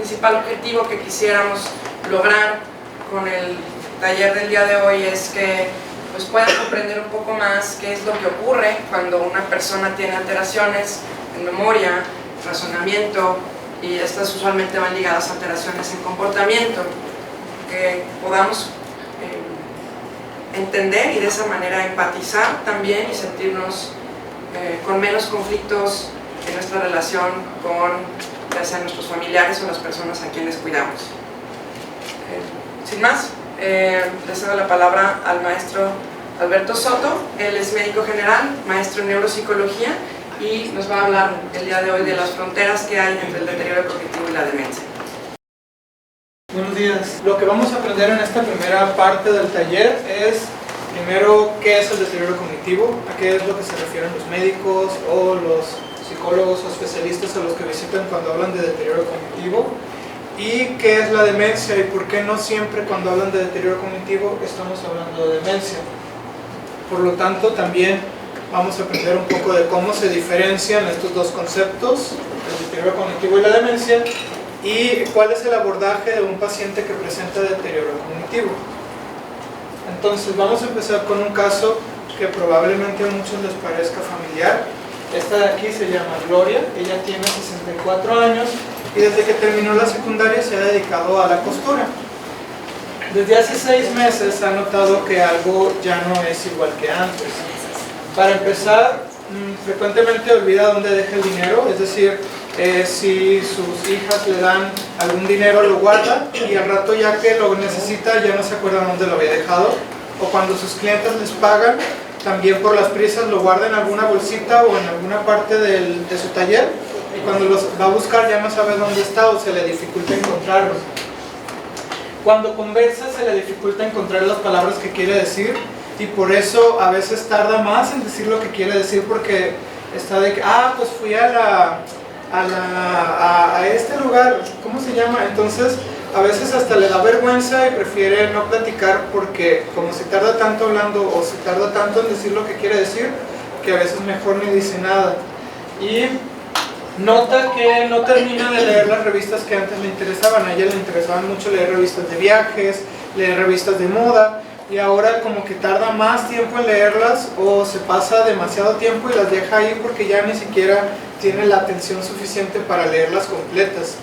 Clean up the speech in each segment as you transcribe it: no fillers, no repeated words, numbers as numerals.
principal objetivo que quisiéramos lograr con el taller del día de hoy es que pues, puedan comprender un poco más qué es lo que ocurre cuando una persona tiene alteraciones en memoria, razonamiento, y estas usualmente van ligadas a alteraciones en comportamiento, que podamos entender y de esa manera empatizar también y sentirnos con menos conflictos en nuestra relación con ya sean nuestros familiares o las personas a quienes cuidamos. Sin más, le cedo la palabra al maestro Alberto Soto. Él es médico general, maestro en neuropsicología y nos va a hablar el día de hoy de las fronteras que hay entre el deterioro cognitivo y la demencia. Buenos días. Lo que vamos a aprender en esta primera parte del taller es primero qué es el deterioro cognitivo, a qué es lo que se refieren los médicos o los psicólogos o especialistas a los que visitan cuando hablan de deterioro cognitivo, y qué es la demencia y por qué no siempre cuando hablan de deterioro cognitivo estamos hablando de demencia. Por lo tanto, también vamos a aprender un poco de cómo se diferencian estos dos conceptos, el deterioro cognitivo y la demencia, y cuál es el abordaje de un paciente que presenta deterioro cognitivo. Entonces vamos a empezar con un caso que probablemente a muchos les parezca familiar. Esta de aquí se llama Gloria, ella tiene 64 años y desde que terminó la secundaria se ha dedicado a la costura. Desde hace 6 meses ha notado que algo ya no es igual que antes. Para empezar, frecuentemente olvida dónde deja el dinero, es decir, si sus hijas le dan algún dinero lo guarda y al rato ya que lo necesita ya no se acuerda dónde lo había dejado, o cuando sus clientes les pagan también por las prisas lo guarda en alguna bolsita o en alguna parte de su taller, y cuando los va a buscar ya no sabe dónde está o se le dificulta encontrarlo. Cuando conversa se le dificulta encontrar las palabras que quiere decir y por eso a veces tarda más en decir lo que quiere decir, porque está de que, pues fui a este lugar, ¿cómo se llama? Entonces a veces hasta le da vergüenza y prefiere no platicar porque como se tarda tanto hablando o se tarda tanto en decir lo que quiere decir, que a veces mejor ni dice nada. Y nota que no termina de leer las revistas que antes le interesaban. A ella le interesaban mucho leer revistas de viajes, leer revistas de moda, y ahora como que tarda más tiempo en leerlas o se pasa demasiado tiempo y las deja ahí porque ya ni siquiera tiene la atención suficiente para leerlas completas.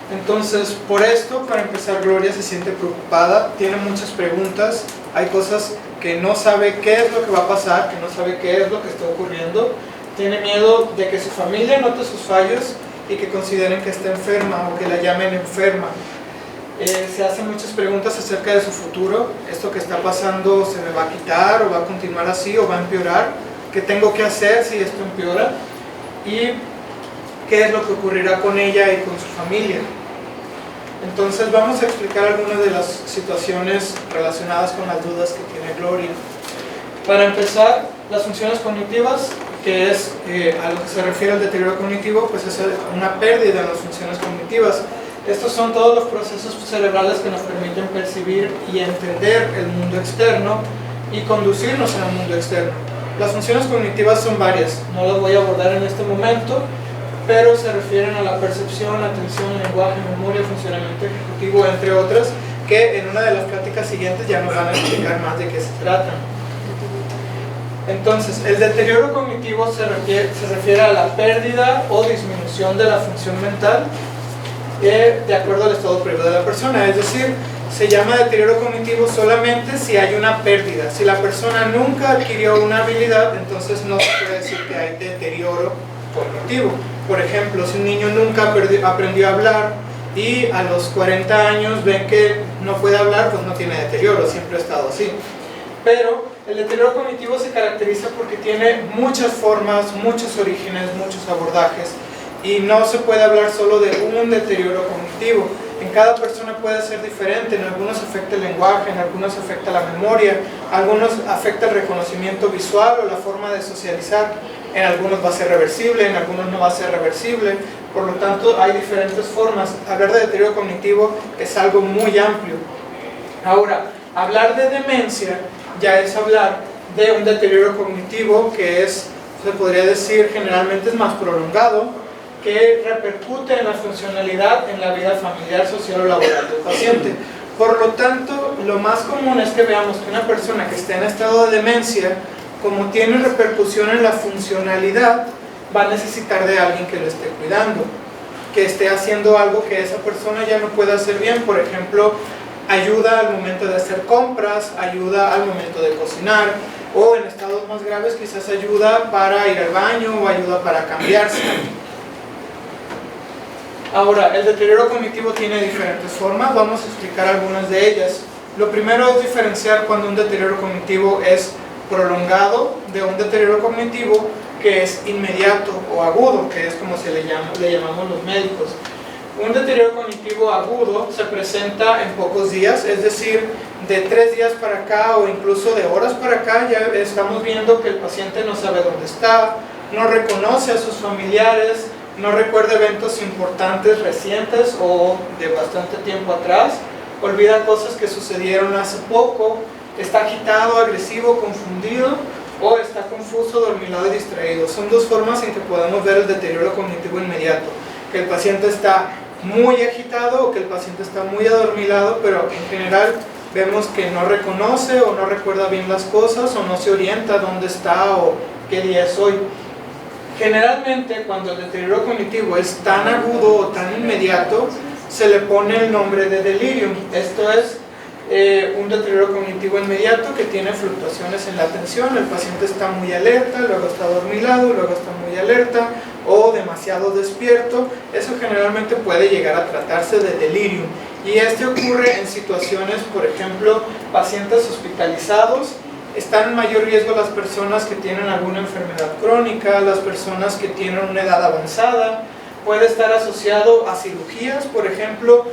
Entonces, por esto, para empezar, Gloria se siente preocupada, tiene muchas preguntas, hay cosas que no sabe qué es lo que va a pasar, que no sabe qué es lo que está ocurriendo, tiene miedo de que su familia note sus fallos y que consideren que está enferma o que la llamen enferma. Se hace muchas preguntas acerca de su futuro, esto que está pasando se me va a quitar o va a continuar así o va a empeorar, qué tengo que hacer si esto empeora y qué es lo que ocurrirá con ella y con su familia. Entonces vamos a explicar algunas de las situaciones relacionadas con las dudas que tiene Gloria. Para empezar, las funciones cognitivas, que es a lo que se refiere al deterioro cognitivo, pues es una pérdida en las funciones cognitivas. Estos son todos los procesos cerebrales que nos permiten percibir y entender el mundo externo y conducirnos en el mundo externo. Las funciones cognitivas son varias, no las voy a abordar en este momento, pero se refieren a la percepción, atención, lenguaje, memoria, funcionamiento ejecutivo, entre otras, que en una de las pláticas siguientes ya nos van a explicar más de qué se tratan. Entonces, el deterioro cognitivo se refiere a la pérdida o disminución de la función mental de acuerdo al estado previo de la persona, es decir, se llama deterioro cognitivo solamente si hay una pérdida. Si la persona nunca adquirió una habilidad, entonces no se puede decir que hay deterioro cognitivo. Por ejemplo, si un niño nunca aprendió a hablar y a los 40 años ven que no puede hablar, pues no tiene deterioro, siempre ha estado así. Pero el deterioro cognitivo se caracteriza porque tiene muchas formas, muchos orígenes, muchos abordajes, y no se puede hablar solo de un deterioro cognitivo. En cada persona puede ser diferente, en algunos afecta el lenguaje, en algunos afecta la memoria, algunos afecta el reconocimiento visual o la forma de socializar, en algunos va a ser reversible, en algunos no va a ser reversible, por lo tanto hay diferentes formas. Hablar de deterioro cognitivo es algo muy amplio. Ahora, hablar de demencia ya es hablar de un deterioro cognitivo que es, se podría decir, generalmente es más prolongado, que repercute en la funcionalidad en la vida familiar, social o laboral del paciente. Por lo tanto, lo más común es que veamos que una persona que esté en estado de demencia, como tiene repercusión en la funcionalidad, va a necesitar de alguien que lo esté cuidando, que esté haciendo algo que esa persona ya no puede hacer bien. Por ejemplo, ayuda al momento de hacer compras, ayuda al momento de cocinar, o en estados más graves quizás ayuda para ir al baño o ayuda para cambiarse. Ahora, el deterioro cognitivo tiene diferentes formas, vamos a explicar algunas de ellas. Lo primero es diferenciar cuando un deterioro cognitivo es prolongado de un deterioro cognitivo que es inmediato o agudo, que es como le llamamos los médicos. Un deterioro cognitivo agudo se presenta en pocos días, es decir, de 3 días para acá o incluso de horas para acá ya estamos viendo que el paciente no sabe dónde está, no reconoce a sus familiares, no recuerda eventos importantes recientes o de bastante tiempo atrás, olvida cosas que sucedieron hace poco, está agitado, agresivo, confundido o está confuso, dormilado y distraído. Son 2 formas en que podemos ver el deterioro cognitivo inmediato, que el paciente está muy agitado o que el paciente está muy adormilado, pero en general vemos que no reconoce o no recuerda bien las cosas o no se orienta dónde está o qué día es hoy. Generalmente cuando el deterioro cognitivo es tan agudo o tan inmediato, se le pone el nombre de delirium. Esto es un deterioro cognitivo inmediato que tiene fluctuaciones en la atención, el paciente está muy alerta, luego está adormilado, luego está muy alerta o demasiado despierto. Eso generalmente puede llegar a tratarse de delirium, y este ocurre en situaciones, por ejemplo, pacientes hospitalizados. Están en mayor riesgo las personas que tienen alguna enfermedad crónica, las personas que tienen una edad avanzada. Puede estar asociado a cirugías, por ejemplo,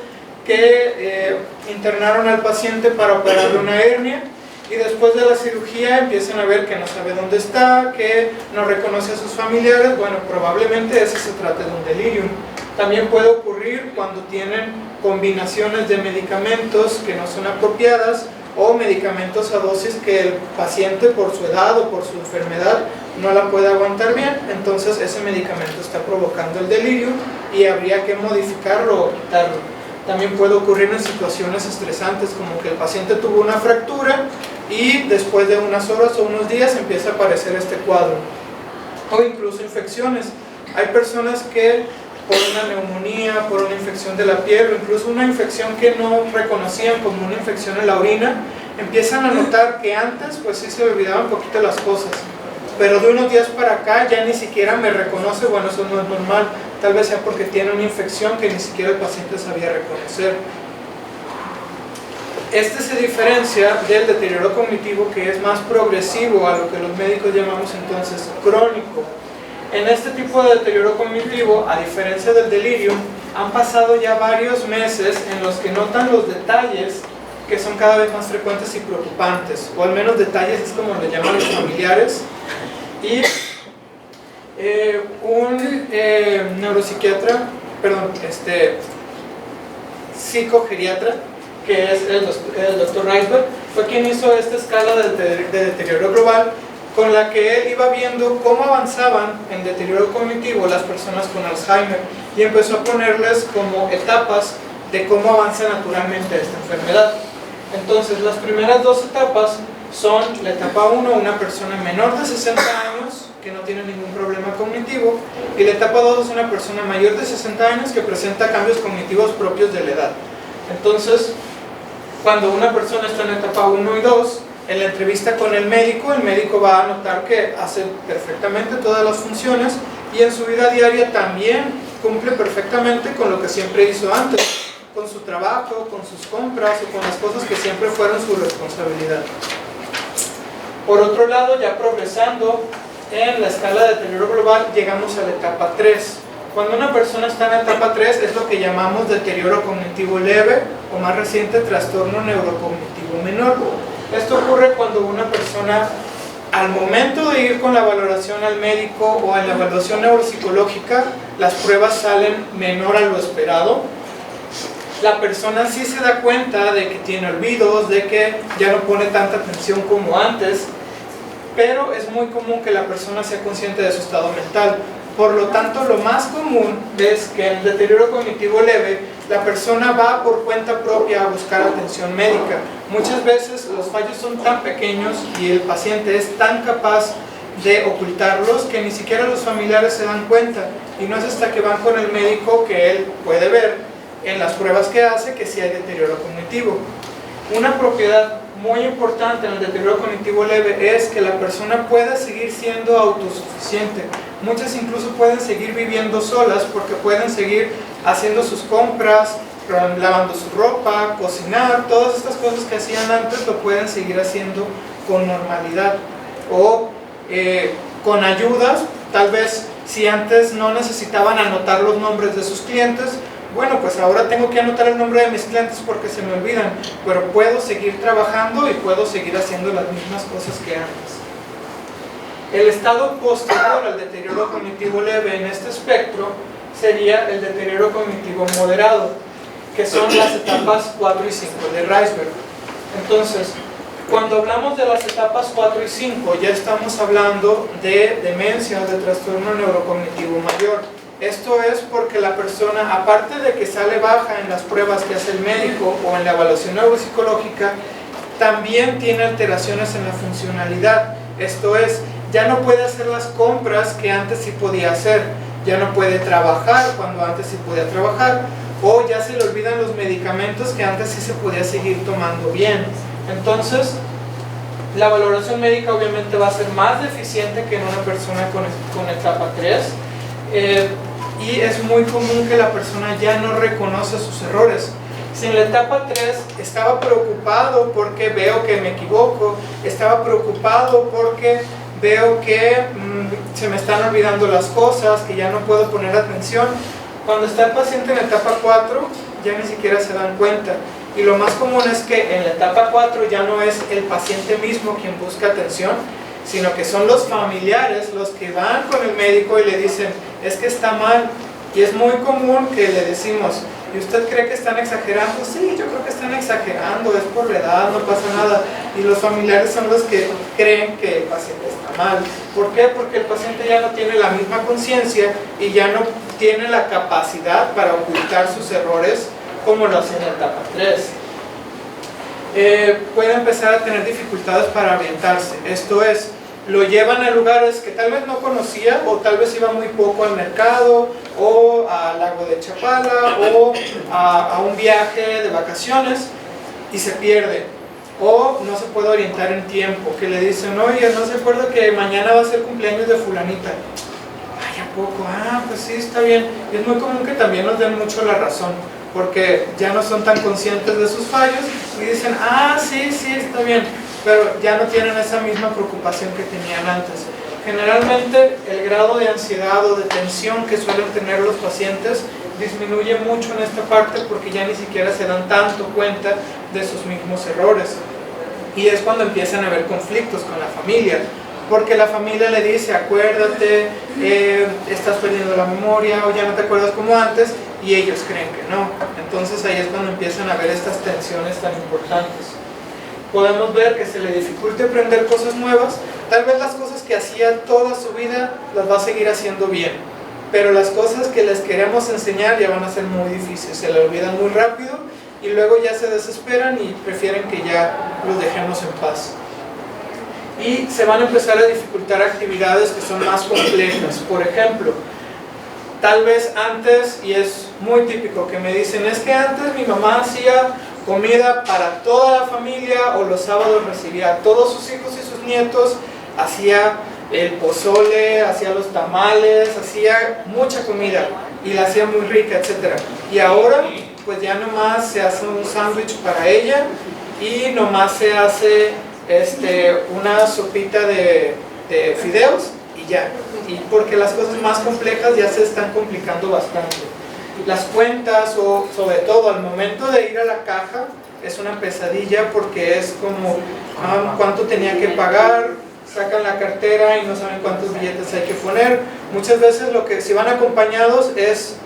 que internaron al paciente para operarle una hernia y después de la cirugía empiezan a ver que no sabe dónde está, que no reconoce a sus familiares. Bueno, probablemente ese se trate de un delirium. También puede ocurrir cuando tienen combinaciones de medicamentos que no son apropiadas o medicamentos a dosis que el paciente por su edad o por su enfermedad no la puede aguantar bien, entonces ese medicamento está provocando el delirio y habría que modificarlo o quitarlo. También puede ocurrir en situaciones estresantes, como que el paciente tuvo una fractura y después de unas horas o unos días empieza a aparecer este cuadro, o incluso infecciones. Hay personas que por una neumonía, por una infección de la piel o incluso una infección que no reconocían como una infección en la orina, empiezan a notar que antes pues sí se olvidaban un poquito las cosas, pero de unos días para acá ya ni siquiera me reconoce. Bueno, eso no es normal, tal vez sea porque tiene una infección que ni siquiera el paciente sabía reconocer. Este se diferencia del deterioro cognitivo, que es más progresivo, a lo que los médicos llamamos entonces crónico. En este tipo de deterioro cognitivo, a diferencia del delirium, han pasado ya varios meses en los que notan los detalles que son cada vez más frecuentes y preocupantes, o al menos detalles es como lo llaman los familiares. Y un neuropsiquiatra, psicogeriatra, que es el Dr. Reisberg, fue quien hizo esta escala de deterioro global, con la que él iba viendo cómo avanzaban en deterioro cognitivo las personas con Alzheimer, y empezó a ponerles como etapas de cómo avanza naturalmente esta enfermedad. Entonces, las primeras 2 etapas son la etapa 1, una persona menor de 60 años que no tiene ningún problema cognitivo, y la etapa 2 es una persona mayor de 60 años que presenta cambios cognitivos propios de la edad. Entonces, cuando una persona está en etapa 1 y 2, en la entrevista con el médico va a notar que hace perfectamente todas las funciones y en su vida diaria también cumple perfectamente con lo que siempre hizo antes, con su trabajo, con sus compras o con las cosas que siempre fueron su responsabilidad. Por otro lado, ya progresando en la escala de deterioro global, llegamos a la etapa 3. Cuando una persona está en la etapa 3 es lo que llamamos deterioro cognitivo leve, o más reciente, trastorno neurocognitivo menor. Esto ocurre cuando una persona, al momento de ir con la valoración al médico o en la evaluación neuropsicológica, las pruebas salen menor a lo esperado. La persona sí se da cuenta de que tiene olvidos, de que ya no pone tanta atención como antes, pero es muy común que la persona sea consciente de su estado mental. Por lo tanto, lo más común es que en el deterioro cognitivo leve, la persona va por cuenta propia a buscar atención médica. Muchas veces los fallos son tan pequeños y el paciente es tan capaz de ocultarlos que ni siquiera los familiares se dan cuenta, y no es hasta que van con el médico que él puede ver en las pruebas que hace que sí hay deterioro cognitivo. Una propiedad muy importante en el deterioro cognitivo leve es que la persona pueda seguir siendo autosuficiente. Muchas incluso pueden seguir viviendo solas porque pueden seguir haciendo sus compras, lavando su ropa, cocinar, todas estas cosas que hacían antes lo pueden seguir haciendo con normalidad o con ayudas. Tal vez si antes no necesitaban anotar los nombres de sus clientes, bueno, pues ahora tengo que anotar el nombre de mis clientes porque se me olvidan, pero puedo seguir trabajando y puedo seguir haciendo las mismas cosas que antes. El estado posterior al deterioro cognitivo leve en este espectro sería el deterioro cognitivo moderado, que son las etapas 4 y 5 de Reisberg. Entonces, cuando hablamos de las etapas 4 y 5, ya estamos hablando de demencia o de trastorno neurocognitivo mayor. Esto es porque la persona, aparte de que sale baja en las pruebas que hace el médico o en la evaluación neuropsicológica, también tiene alteraciones en la funcionalidad. Esto es, ya no puede hacer las compras que antes sí podía hacer, ya no puede trabajar cuando antes sí podía trabajar, o ya se le olvidan los medicamentos que antes sí se podía seguir tomando bien. Entonces, la valoración médica obviamente va a ser más deficiente que en una persona con etapa 3, y es muy común que la persona ya no reconoce sus errores. Si en la etapa 3 estaba preocupado porque veo que me equivoco, estaba preocupado porque veo que se me están olvidando las cosas, que ya no puedo poner atención, cuando está el paciente en la etapa 4 ya ni siquiera se dan cuenta. Y lo más común es que en la etapa 4 ya no es el paciente mismo quien busca atención, sino que son los familiares los que van con el médico y le dicen, es que está mal. Y es muy común que le decimos, ¿y usted cree que están exagerando? Sí, yo creo que están exagerando, es por la edad, no pasa nada. Y los familiares son los que creen que el paciente está mal. ¿Por qué? Porque el paciente ya no tiene la misma conciencia y ya no tiene la capacidad para ocultar sus errores como lo hace en la etapa 3. Puede empezar a tener dificultades para orientarse. Esto es, lo llevan a lugares que tal vez no conocía, o tal vez iba muy poco al mercado, o al lago de Chapala, o a un viaje de vacaciones, y se pierde, o no se puede orientar en tiempo, que le dicen, oye, no se acuerda que mañana va a ser cumpleaños de fulanita. Ay, ¿a poco? Ah, pues sí, está bien. Y es muy común que también nos den mucho la razón, porque ya no son tan conscientes de sus fallos y dicen, ah, sí, está bien, pero ya no tienen esa misma preocupación que tenían antes. Generalmente el grado de ansiedad o de tensión que suelen tener los pacientes disminuye mucho en esta parte porque ya ni siquiera se dan tanto cuenta de sus mismos errores. Y es cuando empiezan a haber conflictos con la familia, porque la familia le dice, acuérdate, estás perdiendo la memoria o ya no te acuerdas como antes, y ellos creen que no. Entonces ahí es cuando empiezan a haber estas tensiones tan importantes. Podemos ver que se le dificulta aprender cosas nuevas. Tal vez las cosas que hacía toda su vida las va a seguir haciendo bien, pero las cosas que les queremos enseñar ya van a ser muy difíciles, se le olvidan muy rápido y luego ya se desesperan y prefieren que ya los dejemos en paz. Y se van a empezar a dificultar actividades que son más complejas. Por ejemplo, tal vez antes, y es muy típico que me dicen, es que antes mi mamá hacía comida para toda la familia, o los sábados recibía a todos sus hijos y sus nietos, hacía el pozole, hacía los tamales, hacía mucha comida y la hacía muy rica, etc. Y ahora pues ya nomás se hace un sándwich para ella y nomás se hace una sopita de fideos y ya. Y porque las cosas más complejas ya se están complicando bastante. Las cuentas, o sobre todo al momento de ir a la caja, es una pesadilla porque es como cuánto tenía que pagar, sacan la cartera y no saben cuántos billetes hay que poner. Muchas veces si van acompañados es,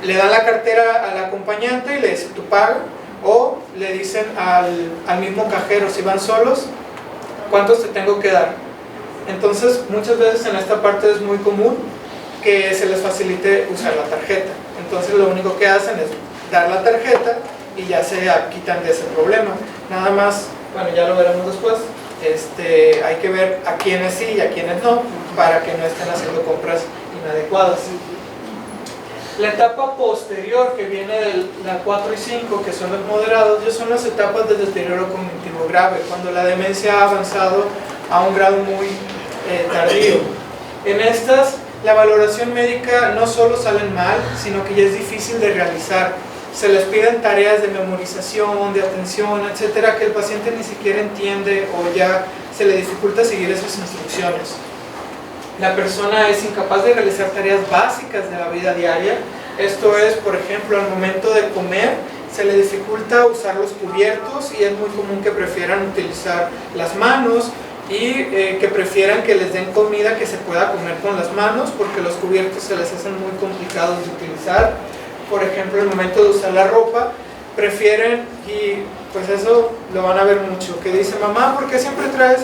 le dan la cartera al acompañante y le dicen, tú paga, o le dicen al mismo cajero, si van solos, ¿cuántos te tengo que dar? Entonces muchas veces en esta parte es muy común que se les facilite usar la tarjeta. Entonces lo único que hacen es dar la tarjeta y ya se quitan de ese problema. Nada más, bueno, ya lo veremos después, hay que ver a quiénes sí y a quiénes no, para que no estén haciendo compras inadecuadas. La etapa posterior, que viene de la 4 y 5, que son los moderados, ya son las etapas de deterioro cognitivo grave, cuando la demencia ha avanzado a un grado muy tardío. En estas, la valoración médica no solo sale mal, sino que ya es difícil de realizar. Se les piden tareas de memorización, de atención, etcétera, que el paciente ni siquiera entiende o ya se le dificulta seguir esas instrucciones. La persona es incapaz de realizar tareas básicas de la vida diaria. Esto es, por ejemplo, al momento de comer, se le dificulta usar los cubiertos y es muy común que prefieran utilizar las manos y que prefieran que les den comida que se pueda comer con las manos, porque los cubiertos se les hacen muy complicados de utilizar. Por ejemplo, al momento de usar la ropa, prefieren, y pues eso lo van a ver mucho, que dice: mamá, ¿por qué siempre traes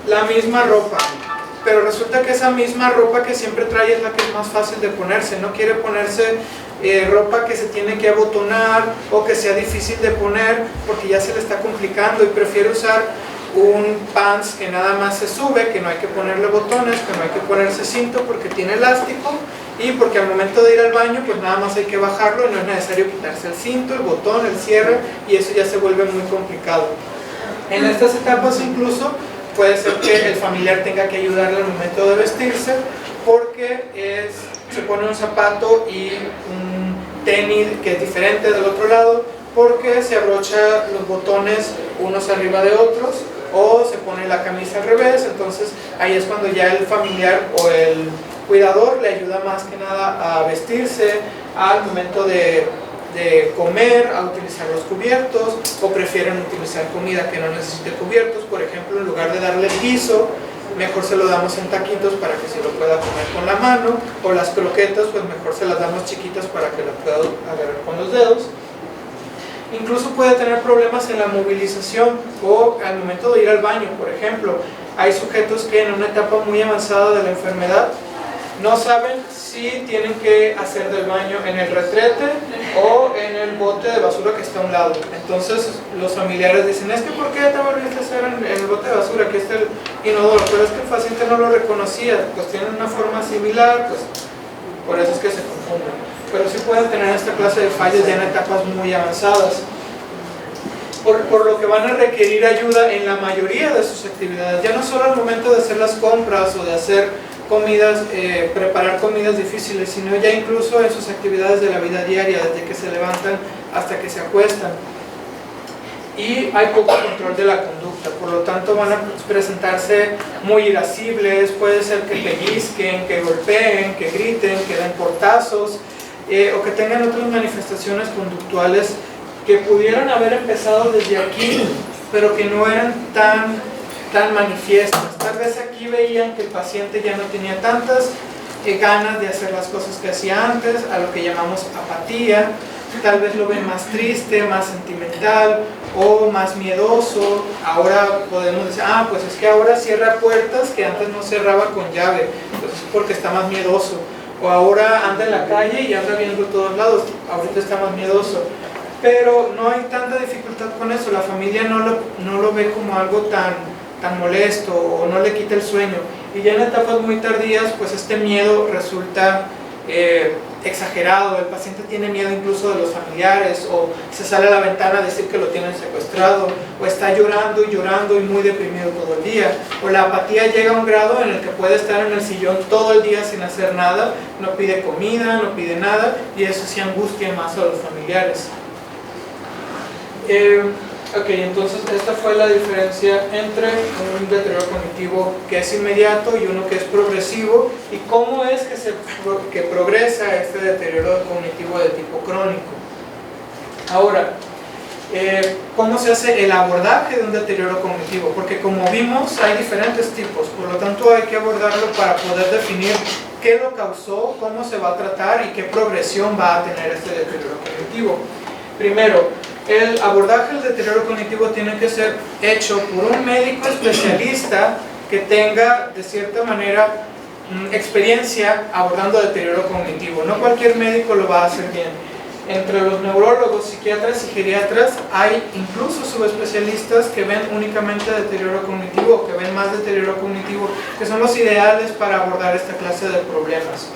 la misma ropa? Pero resulta que esa misma ropa que siempre trae es la que es más fácil de ponerse. No quiere ponerse ropa que se tiene que abotonar o que sea difícil de poner porque ya se le está complicando, y prefiere usar un pants que nada más se sube, que no hay que ponerle botones, que no hay que ponerse cinto porque tiene elástico, y porque al momento de ir al baño pues nada más hay que bajarlo y no es necesario quitarse el cinto, el botón, el cierre, y eso ya se vuelve muy complicado. En estas etapas incluso puede ser que el familiar tenga que ayudarle al momento de vestirse, porque se pone un zapato y un tenis que es diferente del otro lado, porque se abrocha los botones unos arriba de otros, o se pone la camisa al revés. Entonces ahí es cuando ya el familiar o el cuidador le ayuda más que nada a vestirse, al momento de comer, a utilizar los cubiertos, o prefieren utilizar comida que no necesite cubiertos. Por ejemplo, en lugar de darle el guiso, mejor se lo damos en taquitos para que se lo pueda comer con la mano, o las croquetas pues mejor se las damos chiquitas para que las pueda agarrar con los dedos. Incluso puede tener problemas en la movilización o al momento de ir al baño. Por ejemplo, hay sujetos que en una etapa muy avanzada de la enfermedad no saben si tienen que hacer del baño en el retrete o en el bote de basura que está a un lado. Entonces los familiares dicen: es que ¿por qué te volviste a hacer en el bote de basura? Aquí está el inodoro. Pero es que el paciente no lo reconocía, pues tienen una forma similar, pues por eso es que se confunden. Pero sí pueden tener esta clase de fallas ya en etapas muy avanzadas, por lo que van a requerir ayuda en la mayoría de sus actividades, ya no solo al momento de hacer las compras o de hacer comidas, preparar comidas difíciles, sino ya incluso en sus actividades de la vida diaria, desde que se levantan hasta que se acuestan. Y hay poco control de la conducta, por lo tanto van a presentarse muy irascibles, puede ser que pellizquen, que golpeen, que griten, que den portazos, o que tengan otras manifestaciones conductuales que pudieran haber empezado desde aquí, pero que no eran tan manifiestas. Tal vez aquí veían que el paciente ya no tenía tantas ganas de hacer las cosas que hacía antes, a lo que llamamos apatía. Tal vez lo ven más triste, más sentimental o más miedoso. Ahora podemos decir: ah, pues es que ahora cierra puertas que antes no cerraba con llave, pues es porque está más miedoso. O ahora anda en la calle y anda viendo todos lados, ahorita está más miedoso. Pero no hay tanta dificultad con eso, la familia no lo ve como algo tan molesto o no le quita el sueño. Y ya en etapas muy tardías, pues este miedo resulta exagerado, el paciente tiene miedo incluso de los familiares, o se sale a la ventana a decir que lo tienen secuestrado, o está llorando y muy deprimido todo el día, o la apatía llega a un grado en el que puede estar en el sillón todo el día sin hacer nada, no pide comida, no pide nada, y eso sí angustia más a los familiares. Ok, entonces esta fue la diferencia entre un deterioro cognitivo que es inmediato y uno que es progresivo, y cómo es que progresa este deterioro cognitivo de tipo crónico. Ahora, ¿cómo se hace el abordaje de un deterioro cognitivo? Porque como vimos hay diferentes tipos, por lo tanto hay que abordarlo para poder definir qué lo causó, cómo se va a tratar y qué progresión va a tener este deterioro cognitivo. Primero, el abordaje del deterioro cognitivo tiene que ser hecho por un médico especialista que tenga de cierta manera experiencia abordando deterioro cognitivo. No cualquier médico lo va a hacer bien. Entre los neurólogos, psiquiatras y geriatras hay incluso subespecialistas que ven únicamente deterioro cognitivo o que ven más deterioro cognitivo, que son los ideales para abordar esta clase de problemas.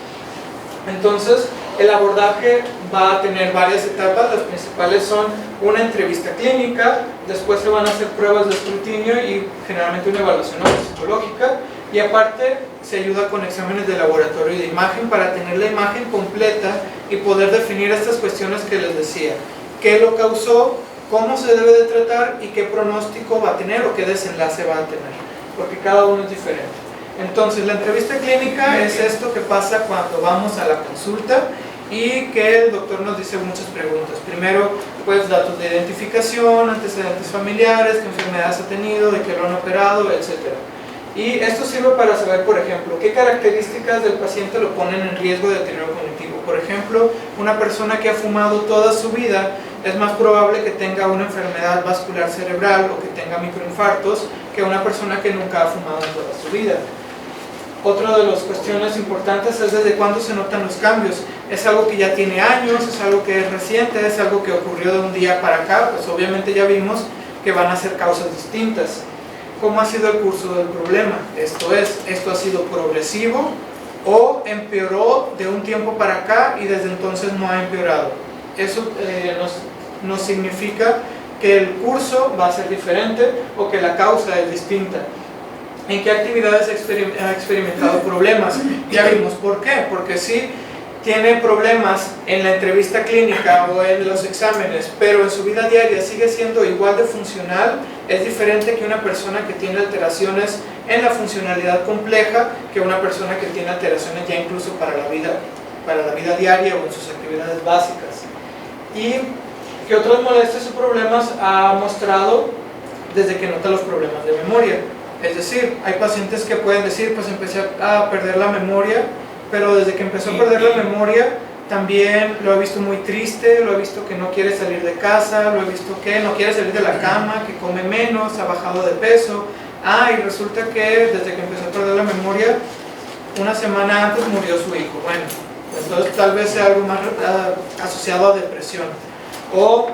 Entonces, el abordaje va a tener varias etapas. Las principales son una entrevista clínica, después se van a hacer pruebas de escrutinio y generalmente una evaluación psicológica, y aparte se ayuda con exámenes de laboratorio y de imagen para tener la imagen completa y poder definir estas cuestiones que les decía: qué lo causó, cómo se debe de tratar y qué pronóstico va a tener o qué desenlace va a tener, porque cada uno es diferente. Entonces, la entrevista clínica es esto que pasa cuando vamos a la consulta y que el doctor nos dice muchas preguntas. Primero, pues datos de identificación, antecedentes familiares, qué enfermedades ha tenido, de qué lo han operado, etc. Y esto sirve para saber, por ejemplo, qué características del paciente lo ponen en riesgo de deterioro cognitivo. Por ejemplo, una persona que ha fumado toda su vida es más probable que tenga una enfermedad vascular cerebral o que tenga microinfartos que una persona que nunca ha fumado en toda su vida. Otra de las cuestiones importantes es desde cuándo se notan los cambios. ¿Es algo que ya tiene años? ¿Es algo que es reciente? ¿Es algo que ocurrió de un día para acá? Pues obviamente ya vimos que van a ser causas distintas. ¿Cómo ha sido el curso del problema? ¿Esto ha sido progresivo o empeoró de un tiempo para acá y desde entonces no ha empeorado? Eso nos significa que el curso va a ser diferente o que la causa es distinta. ¿En qué actividades ha experimentado problemas? Ya vimos por qué. Porque si tiene problemas en la entrevista clínica o en los exámenes, pero en su vida diaria sigue siendo igual de funcional, es diferente que una persona que tiene alteraciones en la funcionalidad compleja que una persona que tiene alteraciones ya incluso para la vida diaria o en sus actividades básicas. ¿Y qué otras molestias o problemas ha mostrado desde que nota los problemas de memoria? Es decir, hay pacientes que pueden decir, pues empecé a perder la memoria, pero desde que empezó a perder la memoria también lo he visto muy triste, lo he visto que no quiere salir de casa, lo he visto que no quiere salir de la cama, que come menos, ha bajado de peso. Y resulta que desde que empezó a perder la memoria, una semana antes murió su hijo. Bueno, entonces tal vez sea algo más asociado a depresión. O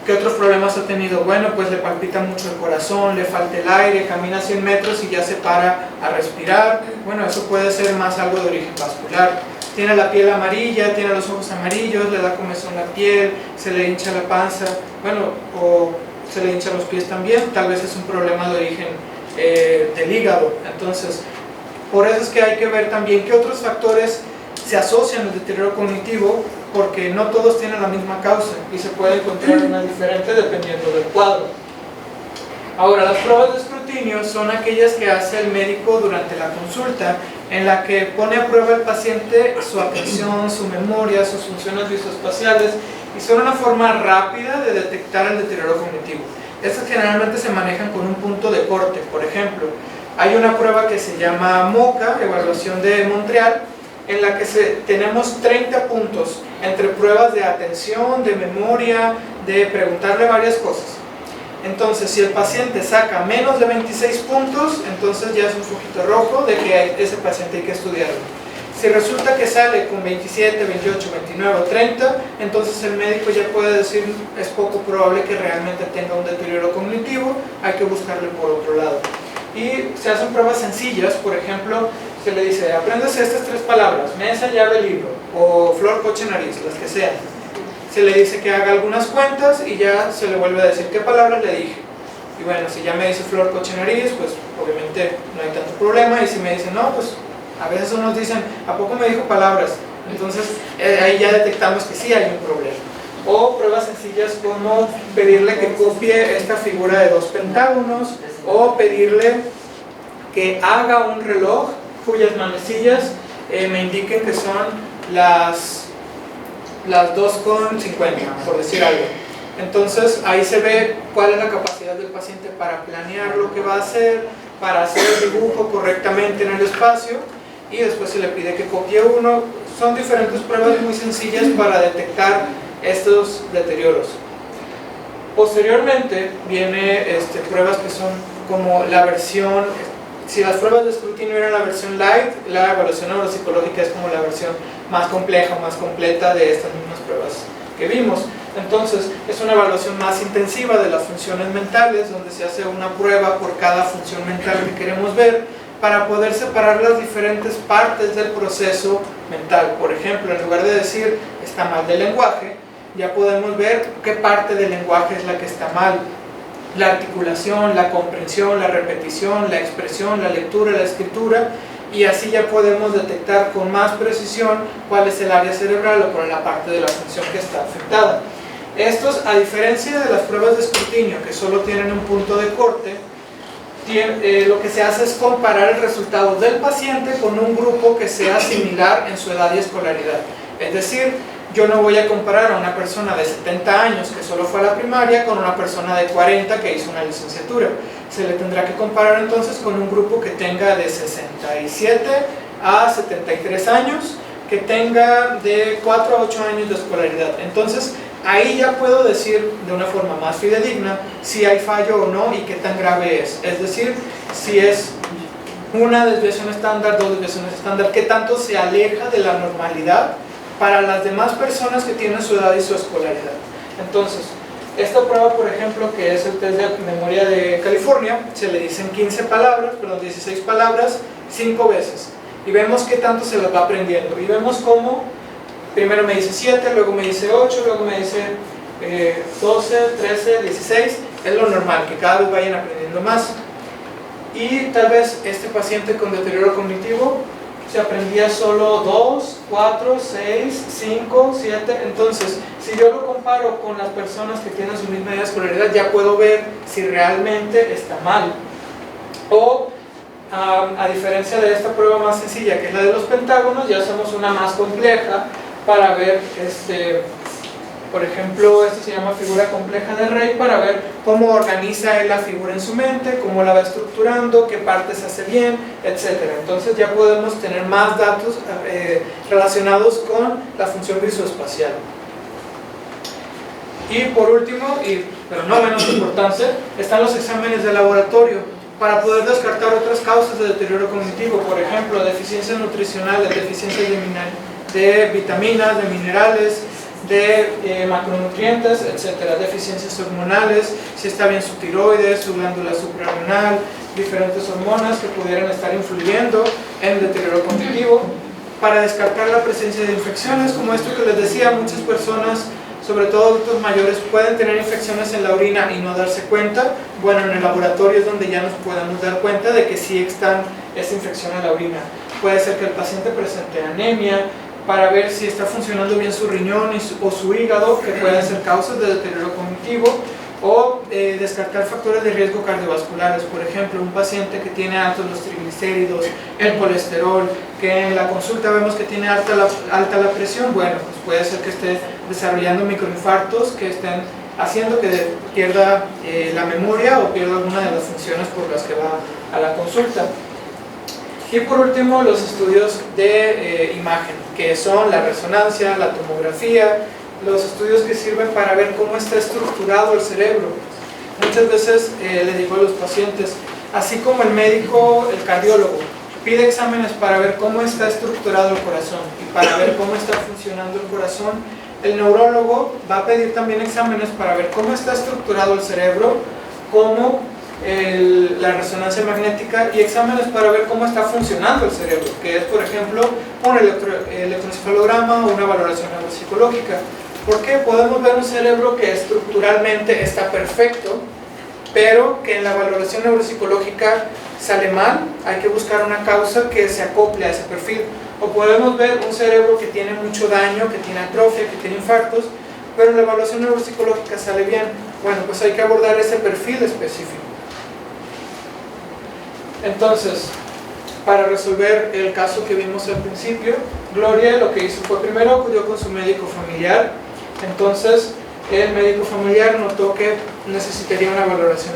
¿qué otros problemas ha tenido? Bueno, pues le palpita mucho el corazón, le falta el aire, camina 100 metros y ya se para a respirar. Bueno, eso puede ser más algo de origen vascular. Tiene la piel amarilla, tiene los ojos amarillos, le da comezón la piel, se le hincha la panza, bueno, o se le hinchan los pies también. Tal vez es un problema de origen del hígado. Entonces, por eso es que hay que ver también qué otros factores se asocian al deterioro cognitivo, porque no todos tienen la misma causa y se puede encontrar una diferente dependiendo del cuadro. Ahora, las pruebas de escrutinio son aquellas que hace el médico durante la consulta, en la que pone a prueba al paciente su atención, su memoria, sus funciones visoespaciales, y son una forma rápida de detectar el deterioro cognitivo. Estas generalmente se manejan con un punto de corte. Por ejemplo, hay una prueba que se llama MoCA, Evaluación de Montreal, en la que tenemos 30 puntos entre pruebas de atención, de memoria, de preguntarle varias cosas. Entonces, si el paciente saca menos de 26 puntos, entonces ya es un foquito rojo de que ese paciente hay que estudiarlo. Si resulta que sale con 27, 28, 29 o 30, entonces el médico ya puede decir, es poco probable que realmente tenga un deterioro cognitivo, hay que buscarle por otro lado. Y se hacen pruebas sencillas. Por ejemplo, se le dice, apréndase estas 3 palabras: mesa, llave, libro, o flor, coche, nariz, las que sean. Se le dice que haga algunas cuentas y ya se le vuelve a decir qué palabras le dije. Y bueno, si ya me dice flor, coche, nariz, pues obviamente no hay tanto problema. Y si me dice no, pues a veces unos dicen, ¿a poco me dijo palabras? Entonces ahí ya detectamos que sí hay un problema. O pruebas sencillas como pedirle que copie esta figura de 2 pentágonos, o pedirle que haga un reloj cuyas manecillas me indiquen que son las 2,50, por decir algo. Entonces ahí se ve cuál es la capacidad del paciente para planear lo que va a hacer, para hacer el dibujo correctamente en el espacio, y después se le pide que copie uno. Son diferentes pruebas muy sencillas para detectar estos deterioros. Posteriormente viene pruebas que son como la versión si las pruebas de escrutinio eran la versión light, la evaluación neuropsicológica es como la versión más compleja, más completa de estas mismas pruebas que vimos. Entonces, es una evaluación más intensiva de las funciones mentales, donde se hace una prueba por cada función mental que queremos ver, para poder separar las diferentes partes del proceso mental. Por ejemplo, en lugar de decir está mal del lenguaje, ya podemos ver qué parte del lenguaje es la que está mal. La articulación, la comprensión, la repetición, la expresión, la lectura, la escritura, y así ya podemos detectar con más precisión cuál es el área cerebral o cuál es la parte de la función que está afectada. Estos, a diferencia de las pruebas de escrutinio, que solo tienen un punto de corte, lo que se hace es comparar el resultado del paciente con un grupo que sea similar en su edad y escolaridad. Es decir, yo no voy a comparar a una persona de 70 años que solo fue a la primaria con una persona de 40 que hizo una licenciatura. Se le tendrá que comparar entonces con un grupo que tenga de 67 a 73 años, que tenga de 4 a 8 años de escolaridad. Entonces, ahí ya puedo decir de una forma más fidedigna si hay fallo o no y qué tan grave es. Es decir, si es una desviación estándar, dos desviaciones estándar, qué tanto se aleja de la normalidad para las demás personas que tienen su edad y su escolaridad. Entonces, esta prueba, por ejemplo, que es el test de memoria de California, se le dicen 16 palabras, 5 veces. Y vemos qué tanto se las va aprendiendo. Y vemos cómo primero me dice 7, luego me dice 8, luego me dice 12, 13, 16. Es lo normal, que cada vez vayan aprendiendo más. Y tal vez este paciente con deterioro cognitivo se aprendía solo 2, 4, 6, 5, 7. Entonces, si yo lo comparo con las personas que tienen su misma edad de escolaridad, ya puedo ver si realmente está mal. O, a diferencia de esta prueba más sencilla, que es la de los pentágonos, ya hacemos una más compleja para ver, por ejemplo, esto se llama figura compleja de Rey, para ver cómo organiza él la figura en su mente, cómo la va estructurando, qué partes hace bien, etc. Entonces ya podemos tener más datos relacionados con la función visoespacial. Y por último, pero no menos importante, están los exámenes de laboratorio para poder descartar otras causas de deterioro cognitivo, por ejemplo, deficiencias nutricionales, deficiencias de vitaminas, de minerales, de macronutrientes, etcétera, deficiencias hormonales, si está bien su tiroides, su glándula suprarrenal, diferentes hormonas que pudieran estar influyendo en el deterioro cognitivo, para descartar la presencia de infecciones, como esto que les decía, muchas personas, sobre todo adultos mayores, pueden tener infecciones en la orina y no darse cuenta. Bueno, en el laboratorio es donde ya nos podemos dar cuenta de que sí está esa infección en la orina. Puede ser que el paciente presente anemia, para ver si está funcionando bien su riñón o su hígado, que pueden ser causas de deterioro cognitivo, o descartar factores de riesgo cardiovasculares, por ejemplo, un paciente que tiene altos los triglicéridos, el colesterol, que en la consulta vemos que tiene alta la presión, bueno, pues puede ser que esté desarrollando microinfartos que estén haciendo que pierda la memoria o pierda alguna de las funciones por las que va a la consulta. Y por último, los estudios de imagen, que son la resonancia, la tomografía, los estudios que sirven para ver cómo está estructurado el cerebro. Muchas veces le digo a los pacientes, así como el médico, el cardiólogo, pide exámenes para ver cómo está estructurado el corazón y para ver cómo está funcionando el corazón, el neurólogo va a pedir también exámenes para ver cómo está estructurado el cerebro, cómo la resonancia magnética, y exámenes para ver cómo está funcionando el cerebro, que es, por ejemplo, un electroencefalograma o una valoración neuropsicológica. Porque podemos ver un cerebro que estructuralmente está perfecto, pero que en la valoración neuropsicológica sale mal. Hay que buscar una causa que se acople a ese perfil. O podemos ver un cerebro que tiene mucho daño, que tiene atrofia, que tiene infartos, pero en la evaluación neuropsicológica sale bien. Bueno, pues hay que abordar ese perfil específico. Entonces, para resolver el caso que vimos al principio, Gloria lo que hizo fue, primero acudió con su médico familiar. Entonces el médico familiar notó que necesitaría una valoración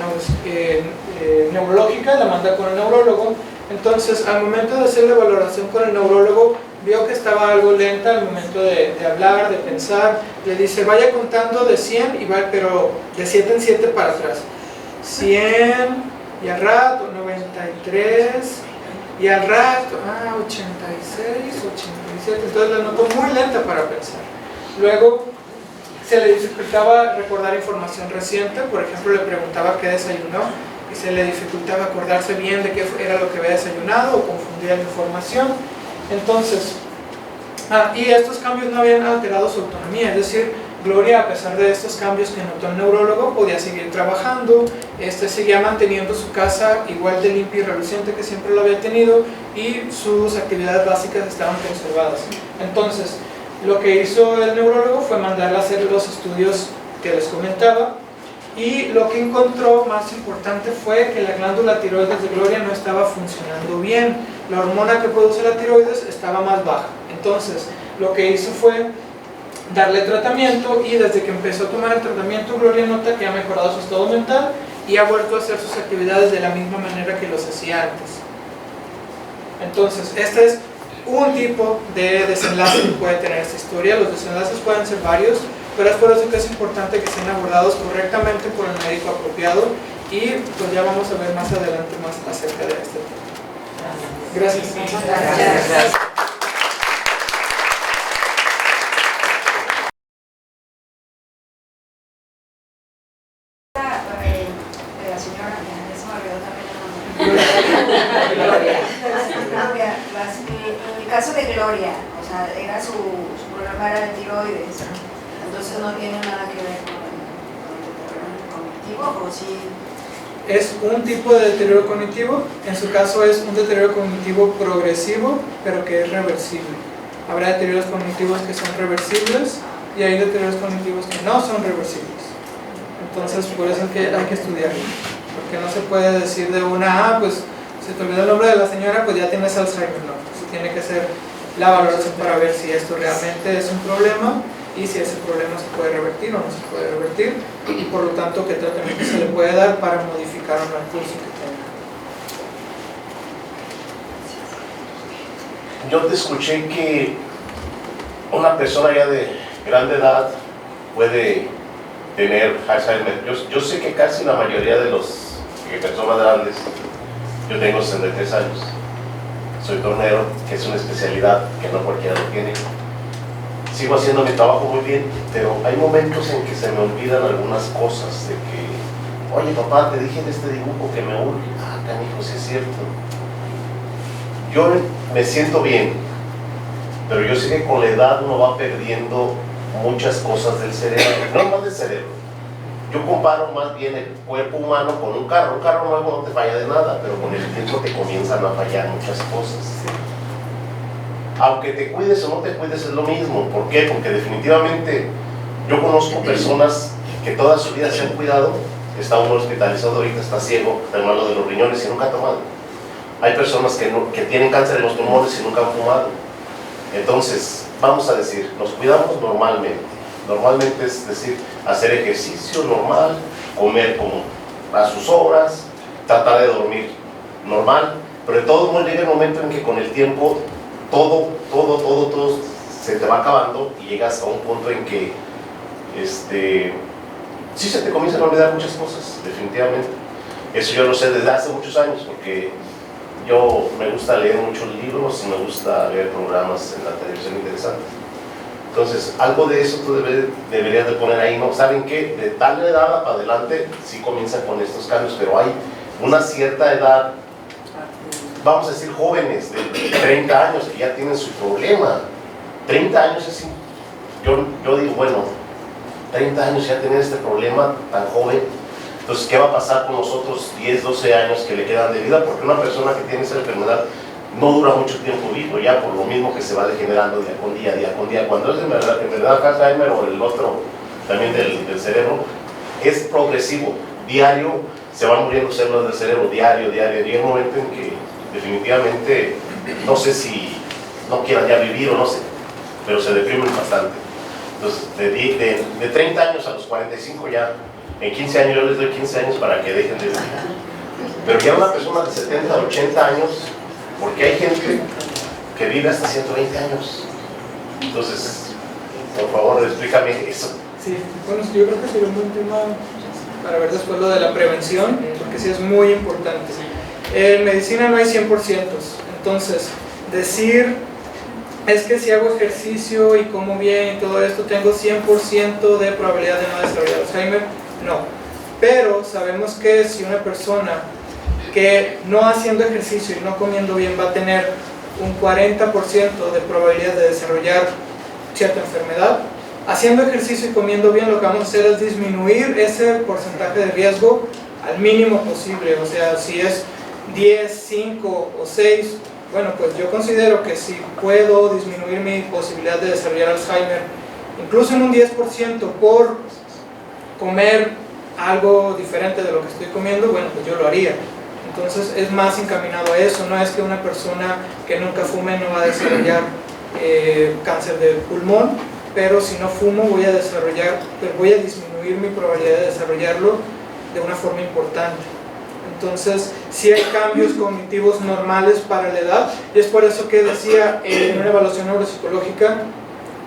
neurológica, la manda con el neurólogo. Entonces, al momento de hacer la valoración con el neurólogo, vio que estaba algo lenta al momento de hablar, de pensar. Le dice, vaya contando de 100, pero de 7 en 7 para atrás. 100, y al rato 99, 83 y al rato, 86, 87, entonces la notó muy lenta para pensar. Luego se le dificultaba recordar información reciente, por ejemplo le preguntaba qué desayunó y se le dificultaba acordarse bien de qué era lo que había desayunado o confundía la información. Entonces, y estos cambios no habían alterado su autonomía, es decir, Gloria, a pesar de estos cambios que notó el neurólogo, podía seguir trabajando, seguía manteniendo su casa igual de limpia y reluciente que siempre lo había tenido y sus actividades básicas estaban conservadas. Entonces, lo que hizo el neurólogo fue mandarla a hacer los estudios que les comentaba y lo que encontró más importante fue que la glándula tiroides de Gloria no estaba funcionando bien. La hormona que produce la tiroides estaba más baja. Entonces, lo que hizo fue darle tratamiento y desde que empezó a tomar el tratamiento, Gloria nota que ha mejorado su estado mental y ha vuelto a hacer sus actividades de la misma manera que los hacía antes. Entonces, este es un tipo de desenlace que puede tener esta historia. Los desenlaces pueden ser varios, pero es por eso que es importante que sean abordados correctamente por el médico apropiado y pues ya vamos a ver más adelante más acerca de este tema. Gracias. Gracias. La señora, ya se me olvidó también el nombre. Gloria. En el caso de Gloria, o sea, era su problema era de tiroides, entonces no tiene nada que ver con el deterioro cognitivo, ¿o sí? Es un tipo de deterioro cognitivo, en su caso es un deterioro cognitivo progresivo, pero que es reversible. Habrá deterioros cognitivos que son reversibles y hay deterioros cognitivos que no son reversibles. Entonces, por eso es que hay que estudiarlo, porque no se puede decir de una, pues, se te olvidó el nombre de la señora, pues ya tienes Alzheimer, no. Se tiene que hacer la valoración para ver si esto realmente es un problema y si ese problema se puede revertir o no se puede revertir, y por lo tanto, qué tratamiento se le puede dar para modificar o no el curso que tenga. Yo te escuché que una persona ya de grande edad puede tener Alzheimer. Yo sé que casi la mayoría de las personas grandes, yo tengo 63 años, soy tornero, que es una especialidad que no cualquiera lo tiene. Sigo haciendo mi trabajo muy bien, pero hay momentos en que se me olvidan algunas cosas, de que, oye papá, te dije de este dibujo que me urge. Canijo, sí es cierto. Yo me siento bien, pero yo sé que con la edad uno va perdiendo muchas cosas del cerebro, no más del cerebro. Yo comparo más bien el cuerpo humano con un carro nuevo no te falla de nada, pero con el tiempo te comienzan a fallar muchas cosas. Aunque te cuides o no te cuides es lo mismo. ¿Por qué? Porque definitivamente yo conozco personas que toda su vida se han cuidado. Está uno hospitalizado ahorita, está ciego, está malo de los riñones y nunca ha tomado. Hay personas que tienen cáncer en los pulmones y nunca han fumado. Entonces, vamos a decir, nos cuidamos normalmente. Normalmente es decir, hacer ejercicio normal, comer como a sus horas, tratar de dormir normal, pero de todos modos llega el momento en que con el tiempo todo se te va acabando y llegas a un punto en que sí se te comienzan a olvidar muchas cosas, definitivamente. Eso yo lo sé desde hace muchos años, porque yo me gusta leer muchos libros y me gusta ver programas en la televisión interesantes. Entonces, algo de eso tú deberías de poner ahí, ¿no? ¿Saben qué? De tal edad para adelante sí comienzan con estos cambios, pero hay una cierta edad, vamos a decir jóvenes de 30 años que ya tienen su problema. 30 años es, yo digo, bueno, 30 años ya tienen este problema tan joven. Entonces, ¿qué va a pasar con los otros 10, 12 años que le quedan de vida? Porque una persona que tiene esa enfermedad no dura mucho tiempo vivo, ya por lo mismo que se va degenerando día con día. Cuando es enfermedad Alzheimer o el otro también del cerebro, es progresivo, diario, se van muriendo células del cerebro, diario. Llega un momento en que definitivamente, no sé si no quieran ya vivir o no sé, pero se deprimen bastante. Entonces, de 30 años a los 45 ya, en 15 años yo les doy 15 años para que dejen de vivir. Pero ya una persona de 70, 80 años, porque hay gente que vive hasta 120 años. Entonces, por favor, explícame eso. Sí, bueno, yo creo que sería un buen tema para ver después lo de la prevención, porque sí es muy importante. En medicina no hay 100%, entonces decir es que si hago ejercicio y como bien y todo esto tengo 100% de probabilidad de no desarrollar Alzheimer, no. Pero sabemos que si una persona que no haciendo ejercicio y no comiendo bien va a tener un 40% de probabilidad de desarrollar cierta enfermedad, haciendo ejercicio y comiendo bien lo que vamos a hacer es disminuir ese porcentaje de riesgo al mínimo posible. O sea, si es 10, 5 o 6, bueno, pues yo considero que si puedo disminuir mi posibilidad de desarrollar Alzheimer incluso en un 10% por comer algo diferente de lo que estoy comiendo, bueno, pues yo lo haría. Entonces es más encaminado a eso. No es que una persona que nunca fume no va a desarrollar cáncer de pulmón, pero si no fumo voy a disminuir mi probabilidad de desarrollarlo de una forma importante. Entonces sí hay cambios cognitivos normales para la edad, y es por eso que decía en una evaluación neuropsicológica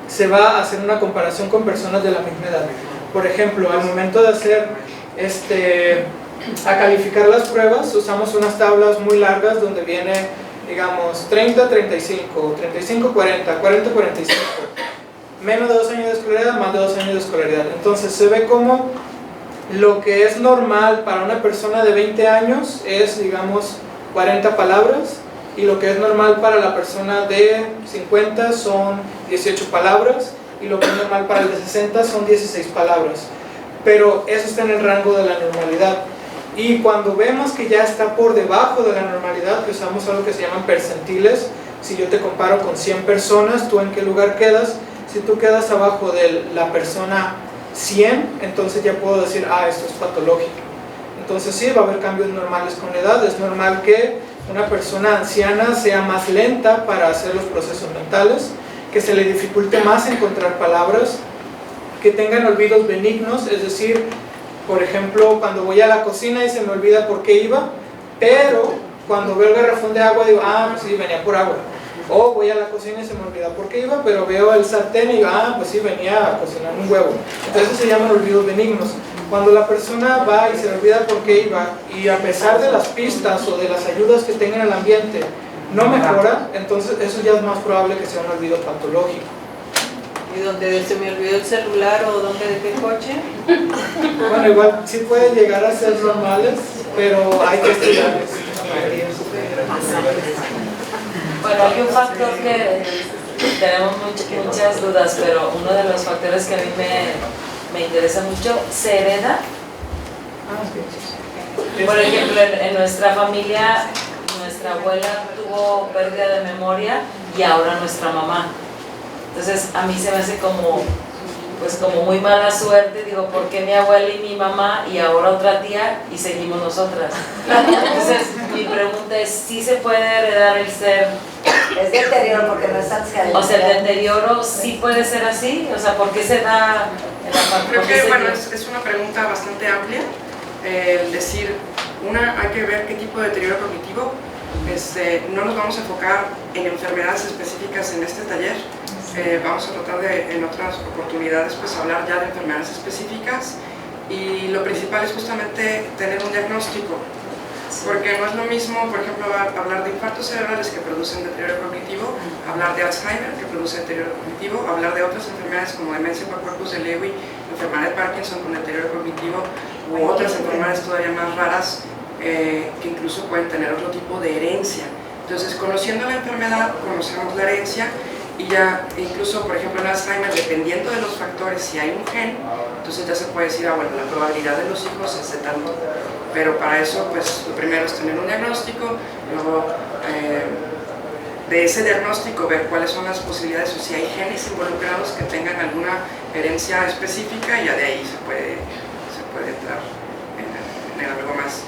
se va a hacer una comparación con personas de la misma edad. Por ejemplo, al momento de hacer a calificar las pruebas, usamos unas tablas muy largas donde viene, digamos, 30, 35, 35, 40, 40, 45, menos de 2 años de escolaridad, más de 2 años de escolaridad. Entonces se ve como lo que es normal para una persona de 20 años es, digamos, 40 palabras, y lo que es normal para la persona de 50 son 18 palabras, y lo que es normal para el de 60 son 16 palabras. Pero eso está en el rango de la normalidad. Y cuando vemos que ya está por debajo de la normalidad, que usamos algo que se llaman percentiles. Si yo te comparo con 100 personas, ¿tú en qué lugar quedas? Si tú quedas abajo de la persona 100, entonces ya puedo decir, esto es patológico. Entonces sí, va a haber cambios normales con la edad. Es normal que una persona anciana sea más lenta para hacer los procesos mentales, que se le dificulte más encontrar palabras, que tengan olvidos benignos, es decir, por ejemplo, cuando voy a la cocina y se me olvida por qué iba, pero cuando veo el garrafón de agua digo, pues sí, venía por agua. O voy a la cocina y se me olvida por qué iba, pero veo el sartén y digo, pues sí, venía a cocinar un huevo. Entonces se llaman olvidos benignos. Cuando la persona va y se le olvida por qué iba, y a pesar de las pistas o de las ayudas que tenga en el ambiente, no mejora, entonces eso ya es más probable que sea un olvido patológico. ¿Y donde se me olvidó el celular o donde dejé el coche? Bueno, igual sí pueden llegar a ser normales, pero hay que estudiarles. Bueno, hay un factor que tenemos muchas dudas, pero uno de los factores que a mí me interesa mucho, ¿se hereda? Por ejemplo, en nuestra familia, nuestra abuela tuvo pérdida de memoria y ahora nuestra mamá. Entonces a mí se me hace como muy mala suerte, digo, ¿por qué mi abuela y mi mamá y ahora otra tía y seguimos nosotras? Entonces mi pregunta es, ¿sí se puede heredar el ser? Es deterioro porque no es Alzheimer. O sea, el deterioro sí puede ser así, o sea, ¿por qué se da en la parte? Creo que es una pregunta bastante amplia. El decir, hay que ver qué tipo de deterioro cognitivo. No nos vamos a enfocar en enfermedades específicas en este taller. Vamos a tratar de, en otras oportunidades, pues hablar ya de enfermedades específicas, y lo principal es justamente tener un diagnóstico, porque no es lo mismo, por ejemplo, hablar de infartos cerebrales que producen deterioro cognitivo, hablar de Alzheimer que produce deterioro cognitivo, hablar de otras enfermedades como demencia por corpus de Lewy, enfermedad de Parkinson con deterioro cognitivo, u otras enfermedades todavía más raras que incluso pueden tener otro tipo de herencia. Entonces, conociendo la enfermedad, conocemos la herencia, y ya incluso, por ejemplo, en Alzheimer, dependiendo de los factores, si hay un gen, entonces ya se puede decir, bueno, la probabilidad de los hijos es de tanto. Pero para eso, pues, lo primero es tener un diagnóstico, luego de ese diagnóstico ver cuáles son las posibilidades, o si hay genes involucrados que tengan alguna herencia específica, y ya de ahí se puede entrar en algo más.